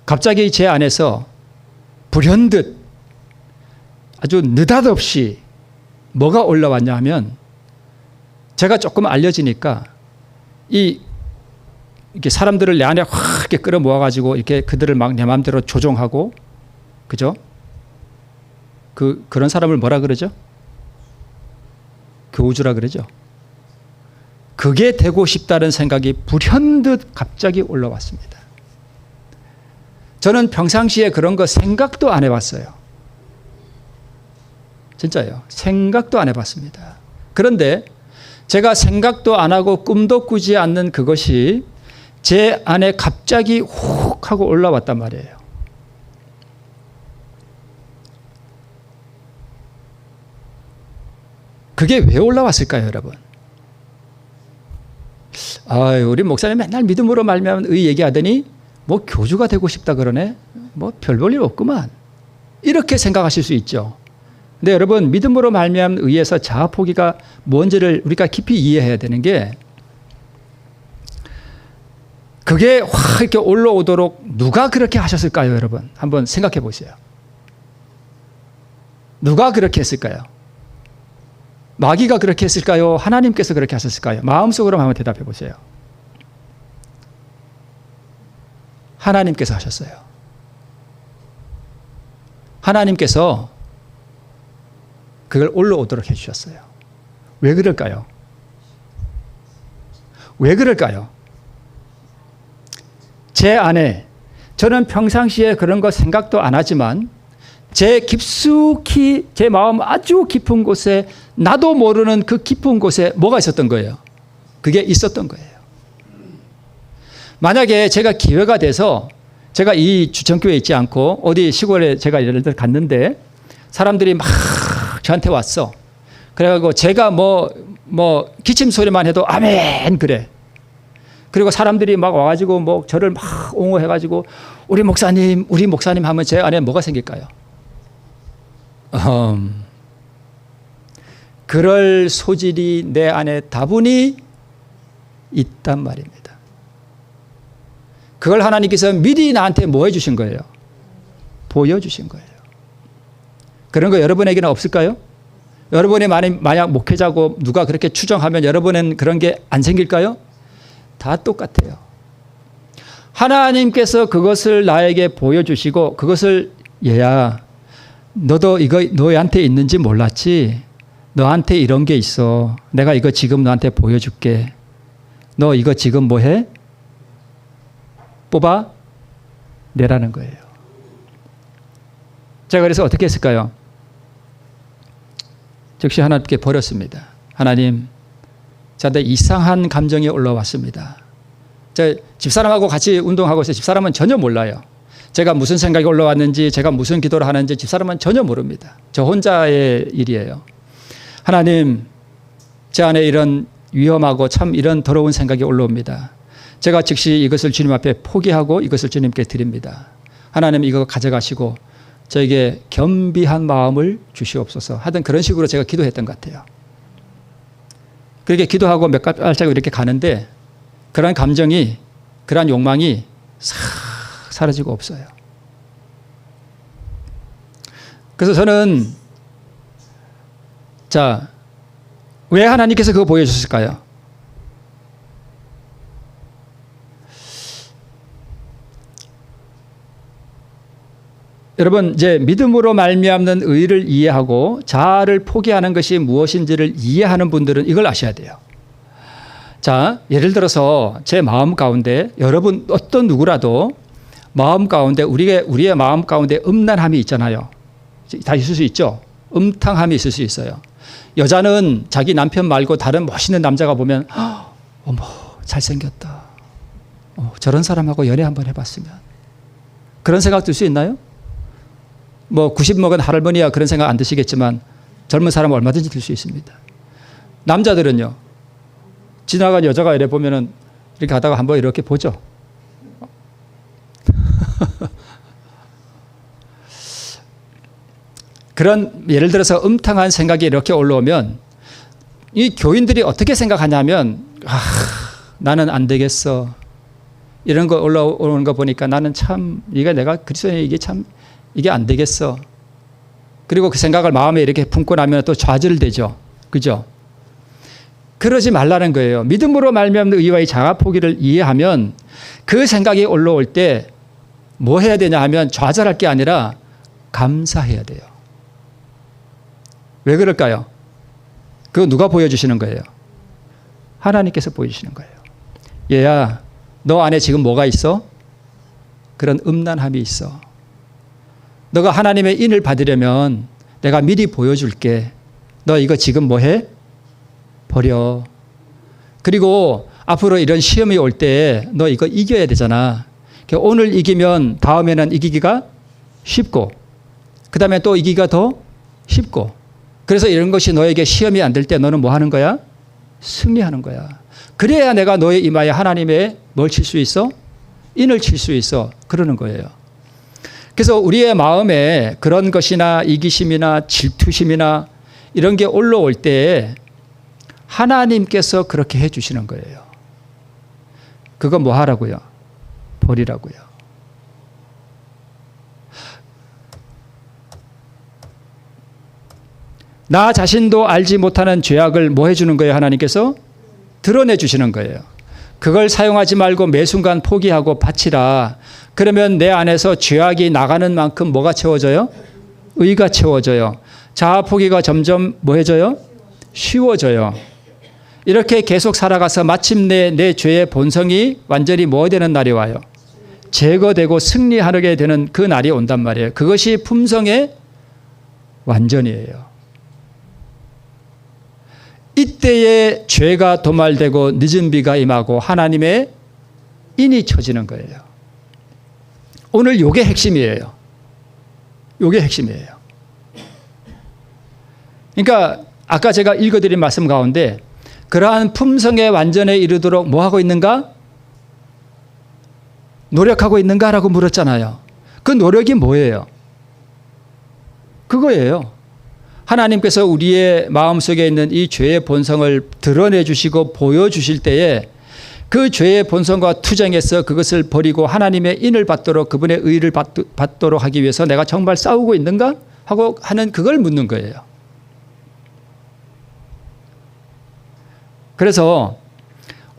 갑자기 제 안에서 불현듯 아주 느닷없이 뭐가 올라왔냐 하면 제가 조금 알려지니까 이렇게 사람들을 내 안에 확 이렇게 끌어모아가지고 이렇게 그들을 막 내 마음대로 조종하고 그죠? 그런 사람을 뭐라 그러죠? 교주라 그러죠. 그게 되고 싶다는 생각이 불현듯 갑자기 올라왔습니다. 저는 평상시에 그런 거 생각도 안 해봤어요. 진짜요. 생각도 안 해봤습니다. 그런데 제가 생각도 안 하고 꿈도 꾸지 않는 그것이 제 안에 갑자기 훅 하고 올라왔단 말이에요. 그게 왜 올라왔을까요, 여러분? 우리 목사님 맨날 믿음으로 말미암은 의 얘기하더니 뭐 교주가 되고 싶다 그러네. 뭐 별 볼 일 없구만. 이렇게 생각하실 수 있죠. 근데 여러분, 믿음으로 말미암은 의에서 자아 포기가 뭔지를 우리가 깊이 이해해야 되는 게, 그게 확 이렇게 올라오도록 누가 그렇게 하셨을까요, 여러분? 한번 생각해 보세요. 누가 그렇게 했을까요? 마귀가 그렇게 했을까요? 하나님께서 그렇게 하셨을까요? 마음속으로 한번 대답해 보세요. 하나님께서 하셨어요. 하나님께서 그걸 올라오도록 해주셨어요. 왜 그럴까요? 왜 그럴까요? 제 안에, 저는 평상시에 그런 거 생각도 안 하지만 제 깊숙이, 제 마음 아주 깊은 곳에, 나도 모르는 그 깊은 곳에 뭐가 있었던 거예요? 그게 있었던 거예요. 만약에 제가 기회가 돼서, 제가 이 주천교회에 있지 않고 어디 시골에 제가 예를 들어 갔는데 사람들이 막 저한테 왔어. 그래가지고 제가 뭐 기침 소리만 해도 아멘 그래. 그리고 사람들이 막 와가지고 뭐 저를 막 옹호해가지고 우리 목사님 하면 제 안에 뭐가 생길까요? 그럴 소질이 내 안에 다분히 있단 말입니다. 그걸 하나님께서 미리 나한테 뭐 해주신 거예요? 보여주신 거예요. 그런 거 여러분에게는 없을까요? 여러분이 만약 목회자고 누가 그렇게 추정하면 여러분은 그런 게 안 생길까요? 다 똑같아요. 하나님께서 그것을 나에게 보여주시고, 그것을 얘야, 너도 이거 너한테 있는지 몰랐지? 너한테 이런 게 있어. 내가 이거 지금 너한테 보여줄게. 너 이거 지금 뭐 해? 뽑아 내라는 거예요. 제가 그래서 어떻게 했을까요? 즉시 하나님께 버렸습니다. 하나님, 저한테 이상한 감정이 올라왔습니다. 제 집사람하고 같이 운동하고 있어요. 집사람은 전혀 몰라요. 제가 무슨 생각이 올라왔는지, 제가 무슨 기도를 하는지 집사람은 전혀 모릅니다. 저 혼자의 일이에요. 하나님, 제 안에 이런 위험하고 참 이런 더러운 생각이 올라옵니다. 제가 즉시 이것을 주님 앞에 포기하고 이것을 주님께 드립니다. 하나님, 이거 가져가시고 저에게 겸비한 마음을 주시옵소서 하던 그런 식으로 제가 기도했던 것 같아요. 그렇게 기도하고 몇 발자국 이렇게 가는데 그런 감정이, 그런 욕망이 싹 사라지고 없어요. 그래서 저는, 자, 왜 하나님께서 그거 보여주셨을까요? 여러분, 이제 믿음으로 말미암는 의를 이해하고 자아를 포기하는 것이 무엇인지를 이해하는 분들은 이걸 아셔야 돼요. 자, 예를 들어서 제 마음 가운데, 여러분 어떤 누구라도 마음 가운데, 우리의 마음 가운데 음란함이 있잖아요. 다 있을 수 있죠. 음탕함이 있을 수 있어요. 여자는 자기 남편 말고 다른 멋있는 남자가 보면 어머 잘생겼다. 저런 사람하고 연애 한번 해봤으면. 그런 생각 들 수 있나요? 뭐 90 먹은 할머니야 그런 생각 안 드시겠지만 젊은 사람은 얼마든지 들 수 있습니다. 남자들은요, 지나간 여자가 이래 보면은 이렇게 하다가 한번 이렇게 보죠. 그런 예를 들어서 음탕한 생각이 이렇게 올라오면 이 교인들이 어떻게 생각하냐면, 나는 안 되겠어. 이런 거 올라오는 거 보니까 나는 참, 이게 내가 그리스도인이 이게 참, 이게 안 되겠어. 그리고 그 생각을 마음에 이렇게 품고 나면 또 좌절되죠. 그죠? 그러지 말라는 거예요. 믿음으로 말미암는 의와의 자아 포기를 이해하면 그 생각이 올라올 때 뭐 해야 되냐 하면 좌절할 게 아니라 감사해야 돼요. 왜 그럴까요? 그거 누가 보여주시는 거예요? 하나님께서 보여주시는 거예요. 얘야, 너 안에 지금 뭐가 있어? 그런 음란함이 있어. 너가 하나님의 인을 받으려면 내가 미리 보여줄게. 너 이거 지금 뭐 해? 버려. 그리고 앞으로 이런 시험이 올 때 너 이거 이겨야 되잖아. 오늘 이기면 다음에는 이기기가 쉽고, 그 다음에 또 이기기가 더 쉽고, 그래서 이런 것이 너에게 시험이 안 될 때 너는 뭐 하는 거야? 승리하는 거야. 그래야 내가 너의 이마에 하나님의 뭘 칠 수 있어? 인을 칠 수 있어. 그러는 거예요. 그래서 우리의 마음에 그런 것이나 이기심이나 질투심이나 이런 게 올라올 때 하나님께서 그렇게 해 주시는 거예요. 그거 뭐 하라고요? 버리라고요. 나 자신도 알지 못하는 죄악을 뭐 해주는 거예요? 하나님께서 드러내 주시는 거예요. 그걸 사용하지 말고 매 순간 포기하고 바치라. 그러면 내 안에서 죄악이 나가는 만큼 뭐가 채워져요? 의가 채워져요. 자아 포기가 점점 뭐 해져요? 쉬워져요. 이렇게 계속 살아가서 마침내 내 죄의 본성이 완전히 뭐 되는 날이 와요? 제거되고 승리하게 되는 그 날이 온단 말이에요. 그것이 품성의 완전이에요. 이때에 죄가 도말되고 늦은 비가 임하고 하나님의 인이 쳐지는 거예요. 오늘 요게 핵심이에요. 요게 핵심이에요. 그러니까 아까 제가 읽어드린 말씀 가운데 그러한 품성의 완전에 이르도록 뭐 하고 있는가? 노력하고 있는가라고 물었잖아요. 그 노력이 뭐예요? 그거예요. 하나님께서 우리의 마음속에 있는 이 죄의 본성을 드러내 주시고 보여주실 때에 그 죄의 본성과 투쟁해서 그것을 버리고 하나님의 인을 받도록 그분의 의를 받도록 하기 위해서 내가 정말 싸우고 있는가? 하고 하는 그걸 묻는 거예요. 그래서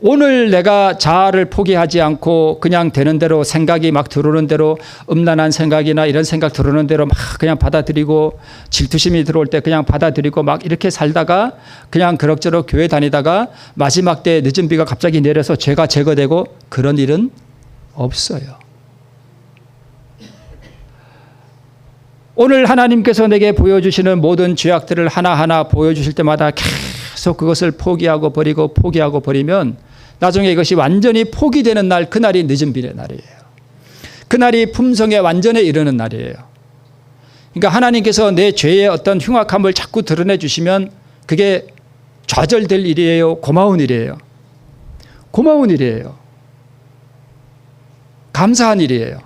오늘 내가 자아를 포기하지 않고 그냥 되는 대로 생각이 막 들어오는 대로 음란한 생각이나 이런 생각 들어오는 대로 막 그냥 받아들이고 질투심이 들어올 때 그냥 받아들이고 막 이렇게 살다가 그냥 그럭저럭 교회 다니다가 마지막 때 늦은 비가 갑자기 내려서 죄가 제거되고 그런 일은 없어요. 오늘 하나님께서 내게 보여주시는 모든 죄악들을 하나하나 보여주실 때마다 계속 그것을 포기하고 버리고 포기하고 버리면 나중에 이것이 완전히 포기되는 날, 그날이 늦은 비의 날이에요. 그날이 품성의 완전에 이르는 날이에요. 그러니까 하나님께서 내 죄의 어떤 흉악함을 자꾸 드러내 주시면 그게 좌절될 일이에요? 고마운 일이에요? 고마운 일이에요. 감사한 일이에요.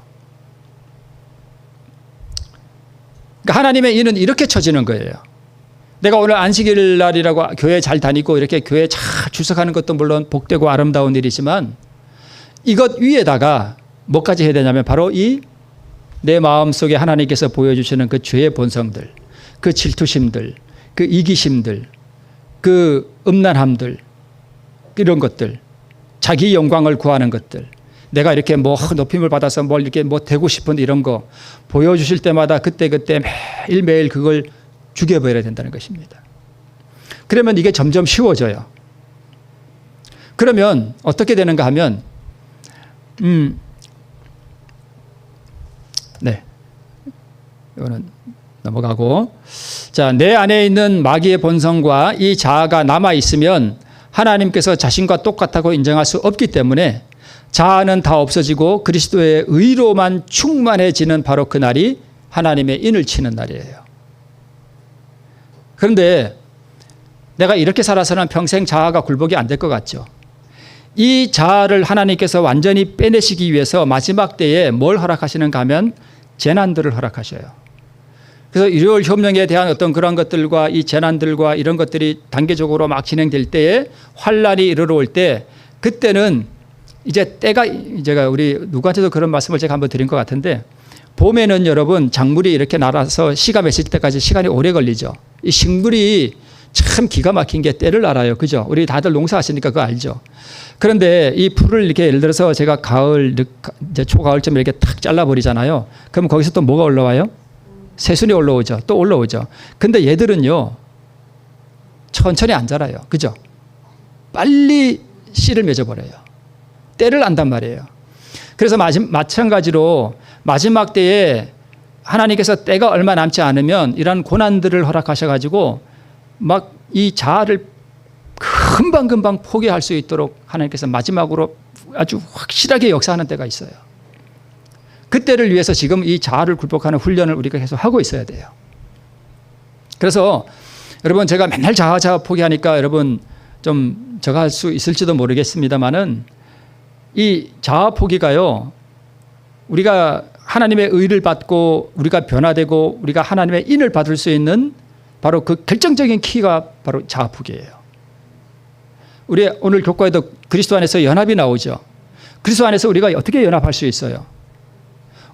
그러니까 하나님의 일은 이렇게 쳐지는 거예요. 내가 오늘 안식일 날이라고 교회 잘 다니고 이렇게 교회 잘 출석하는 것도 물론 복되고 아름다운 일이지만 이것 위에다가 뭐까지 해야 되냐면 바로 이 내 마음속에 하나님께서 보여주시는 그 죄의 본성들, 그 질투심들, 그 이기심들, 그 음란함들, 이런 것들, 자기 영광을 구하는 것들, 내가 이렇게 뭐 높임을 받아서 뭘 이렇게 뭐 되고 싶은 이런 거 보여주실 때마다 그때그때 매일매일 그걸 죽여버려야 된다는 것입니다. 그러면 이게 점점 쉬워져요. 그러면 어떻게 되는가 하면 네, 이거는 넘어가고, 자, 내 안에 있는 마귀의 본성과 이 자아가 남아 있으면 하나님께서 자신과 똑같다고 인정할 수 없기 때문에 자아는 다 없어지고 그리스도의 의로만 충만해지는 바로 그 날이 하나님의 인을 치는 날이에요. 그런데 내가 이렇게 살아서는 평생 자아가 굴복이 안 될 것 같죠. 이 자아를 하나님께서 완전히 빼내시기 위해서 마지막 때에 뭘 허락하시는가 하면 재난들을 허락하셔요. 그래서 일요일 협령에 대한 어떤 그런 것들과 이 재난들과 이런 것들이 단계적으로 막 진행될 때에 환란이 이르러올 때 그때는 이제 때가, 제가 우리 누구한테도 그런 말씀을 제가 한번 드린 것 같은데, 봄에는 여러분 작물이 이렇게 날아서 씨가 맺힐 때까지 시간이 오래 걸리죠. 이 식물이 참 기가 막힌 게 때를 알아요. 그죠? 우리 다들 농사하시니까 그거 알죠? 그런데 이 풀을 이렇게 예를 들어서 제가 가을, 이제 초가을쯤에 이렇게 탁 잘라버리잖아요. 그럼 거기서 또 뭐가 올라와요? 새순이 올라오죠. 또 올라오죠. 근데 얘들은요, 천천히 안 자라요. 그죠? 빨리 씨를 맺어버려요. 때를 안단 말이에요. 그래서 마찬가지로 마지막 때에 하나님께서 때가 얼마 남지 않으면 이런 고난들을 허락하셔가지고 막 이 자아를 금방금방 포기할 수 있도록 하나님께서 마지막으로 아주 확실하게 역사하는 때가 있어요. 그때를 위해서 지금 이 자아를 굴복하는 훈련을 우리가 계속 하고 있어야 돼요. 그래서 여러분 제가 맨날 자아 포기하니까 여러분 좀 저거 할 수 있을지도 모르겠습니다만은 이 자아 포기가요, 우리가 하나님의 의를 받고 우리가 변화되고 우리가 하나님의 인을 받을 수 있는 바로 그 결정적인 키가 바로 자아 포기예요. 우리 오늘 교과에도 그리스도 안에서 연합이 나오죠. 그리스도 안에서 우리가 어떻게 연합할 수 있어요?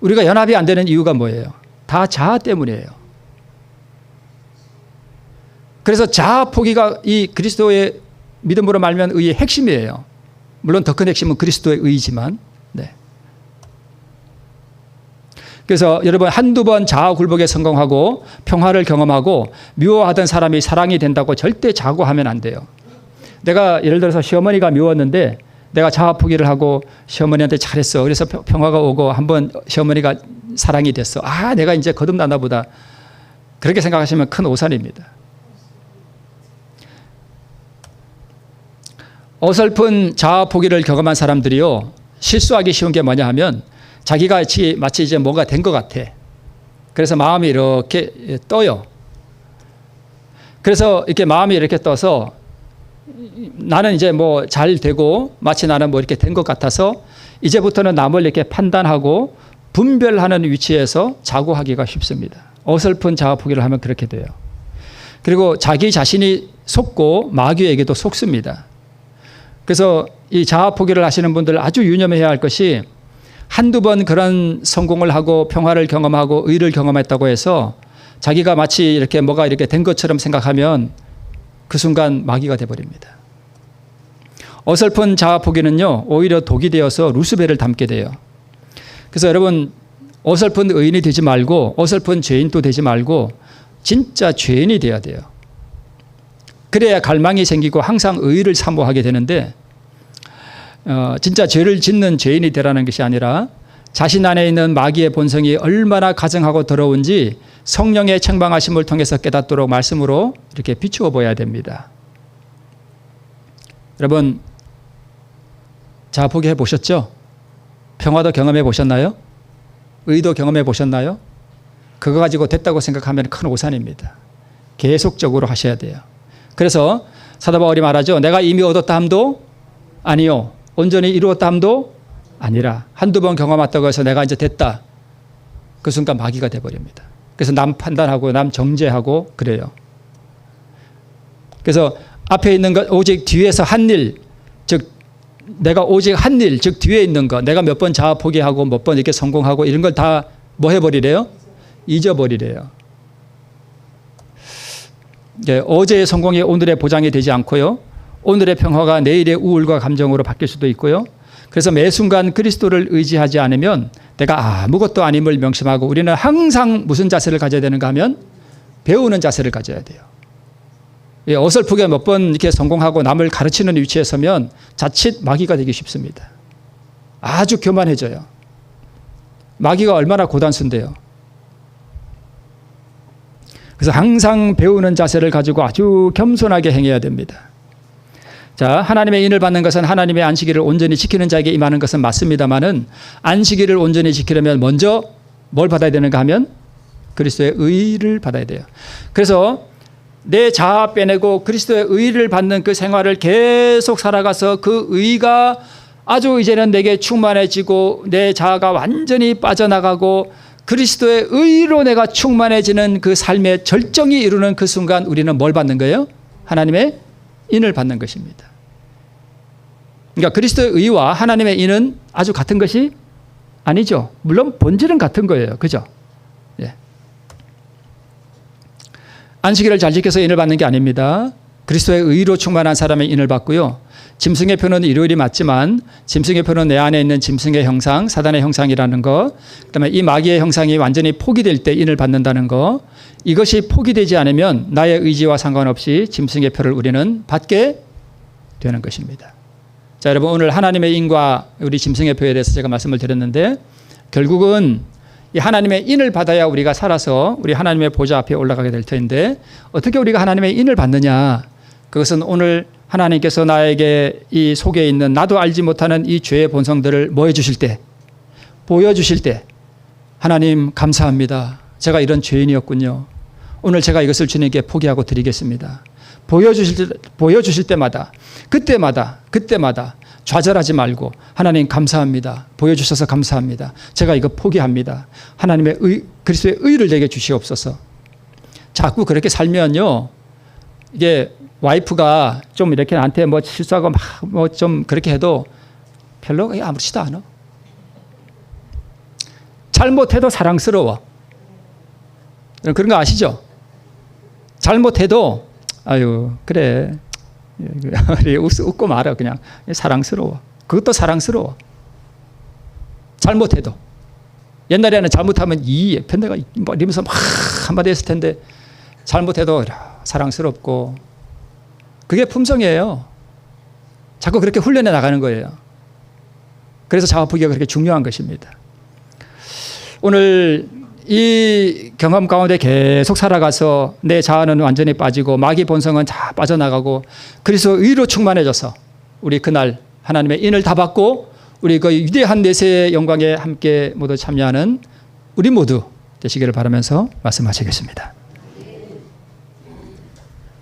우리가 연합이 안 되는 이유가 뭐예요? 다 자아 때문이에요. 그래서 자아 포기가 이 그리스도의 믿음으로 말미암은 의의 핵심이에요. 물론 더 큰 핵심은 그리스도의 의이지만. 네. 그래서 여러분 한두 번 자아 굴복에 성공하고 평화를 경험하고 미워하던 사람이 사랑이 된다고 절대 자고하면 안 돼요. 내가 예를 들어서 시어머니가 미웠는데 내가 자아 포기를 하고 시어머니한테 잘했어. 그래서 평화가 오고 한번 시어머니가 사랑이 됐어. 아, 내가 이제 거듭났나 보다. 그렇게 생각하시면 큰 오산입니다. 어설픈 자아 포기를 경험한 사람들이요, 실수하기 쉬운 게 뭐냐 하면 자기가 마치 이제 뭐가 된 것 같아. 그래서 마음이 이렇게 떠요. 그래서 이렇게 마음이 이렇게 떠서 나는 이제 뭐 잘 되고 마치 나는 뭐 이렇게 된 것 같아서 이제부터는 남을 이렇게 판단하고 분별하는 위치에서 자고하기가 쉽습니다. 어설픈 자아 포기를 하면 그렇게 돼요. 그리고 자기 자신이 속고 마귀에게도 속습니다. 그래서 이 자아 포기를 하시는 분들 아주 유념해야 할 것이, 한두 번 그런 성공을 하고 평화를 경험하고 의를 경험했다고 해서 자기가 마치 이렇게 뭐가 이렇게 된 것처럼 생각하면 그 순간 마귀가 돼버립니다. 어설픈 자아 포기는요, 오히려 독이 되어서 루스벨을 담게 돼요. 그래서 여러분 어설픈 의인이 되지 말고 어설픈 죄인도 되지 말고 진짜 죄인이 돼야 돼요. 그래야 갈망이 생기고 항상 의를 사모하게 되는데, 진짜 죄를 짓는 죄인이 되라는 것이 아니라 자신 안에 있는 마귀의 본성이 얼마나 가증하고 더러운지 성령의 책망하심을 통해서 깨닫도록 말씀으로 이렇게 비추어 보여야 됩니다. 여러분 자아 포기해 보셨죠? 평화도 경험해 보셨나요? 의도 경험해 보셨나요? 그거 가지고 됐다고 생각하면 큰 오산입니다. 계속적으로 하셔야 돼요. 그래서 사도 바울이 말하죠. 내가 이미 얻었다 함도 아니요, 온전히 이루었다 함도 아니라, 한두 번 경험했다고 해서 내가 이제 됐다, 그 순간 마귀가 돼버립니다. 그래서 남 판단하고 남 정죄하고 그래요. 그래서 앞에 있는 것, 오직 뒤에서 한 일, 즉 내가 오직 한 일, 즉 뒤에 있는 것, 내가 몇 번 자아 포기하고 몇 번 이렇게 성공하고 이런 걸 다 뭐 해버리래요? 잊어버리래요. 네, 어제의 성공이 오늘의 보장이 되지 않고요, 오늘의 평화가 내일의 우울과 감정으로 바뀔 수도 있고요. 그래서 매 순간 그리스도를 의지하지 않으면 내가 아무것도 아님을 명심하고, 우리는 항상 무슨 자세를 가져야 되는가 하면 배우는 자세를 가져야 돼요. 어설프게 몇 번 이렇게 성공하고 남을 가르치는 위치에 서면 자칫 마귀가 되기 쉽습니다. 아주 교만해져요. 마귀가 얼마나 고단수인데요. 그래서 항상 배우는 자세를 가지고 아주 겸손하게 행해야 됩니다. 자, 하나님의 인을 받는 것은 하나님의 안식일을 온전히 지키는 자에게 임하는 것은 맞습니다만은, 안식일을 온전히 지키려면 먼저 뭘 받아야 되는가 하면 그리스도의 의를 받아야 돼요. 그래서 내 자아 빼내고 그리스도의 의를 받는 그 생활을 계속 살아가서 그 의가 아주 이제는 내게 충만해지고 내 자아가 완전히 빠져나가고 그리스도의 의로 내가 충만해지는 그 삶의 절정이 이루는 그 순간 우리는 뭘 받는 거예요? 하나님의 인을 받는 것입니다. 그러니까 그리스도의 의와 하나님의 인은 아주 같은 것이 아니죠. 물론 본질은 같은 거예요. 그죠? 예. 안식일을 잘 지켜서 인을 받는 게 아닙니다. 그리스도의 의로 충만한 사람의 인을 받고요. 짐승의 표는 일요일이 맞지만 짐승의 표는 내 안에 있는 짐승의 형상, 사단의 형상이라는 거, 그다음에 이 마귀의 형상이 완전히 포기될 때 인을 받는다는 거, 이것이 포기되지 않으면 나의 의지와 상관없이 짐승의 표를 우리는 받게 되는 것입니다. 자, 여러분 오늘 하나님의 인과 우리 짐승의 표에 대해서 제가 말씀을 드렸는데, 결국은 이 하나님의 인을 받아야 우리가 살아서 우리 하나님의 보좌 앞에 올라가게 될 텐데, 어떻게 우리가 하나님의 인을 받느냐? 그것은 오늘 하나님께서 나에게 이 속에 있는 나도 알지 못하는 이 죄의 본성들을 뭐 해주실 때, 보여주실 때, 하나님 감사합니다. 제가 이런 죄인이었군요. 오늘 제가 이것을 주님께 포기하고 드리겠습니다. 보여주실 때마다 그때마다 좌절하지 말고 하나님 감사합니다. 보여주셔서 감사합니다. 제가 이거 포기합니다. 하나님의 그리스도의 의를 내게 주시옵소서. 자꾸 그렇게 살면요, 이게 와이프가 좀 이렇게 나한테 뭐 실수하고 막 뭐 좀 그렇게 해도 별로 아무렇지도 않아. 잘못해도 사랑스러워. 그런 거 아시죠? 잘못해도 아유 그래 웃고 말아. 그냥 사랑스러워. 그것도 사랑스러워. 잘못해도. 옛날에는 잘못하면 이 편대가 뭐 이러면서 막 한마디 했을 텐데 잘못해도 사랑스럽고, 그게 품성이에요. 자꾸 그렇게 훈련해 나가는 거예요. 그래서 자아포기가 그렇게 중요한 것입니다. 오늘 이 경험 가운데 계속 살아가서 내 자아는 완전히 빠지고 마귀 본성은 다 빠져나가고 그래서 의로 충만해져서 우리 그날 하나님의 인을 다 받고 우리 그 위대한 내세의 영광에 함께 모두 참여하는 우리 모두 되시기를 바라면서 말씀하시겠습니다.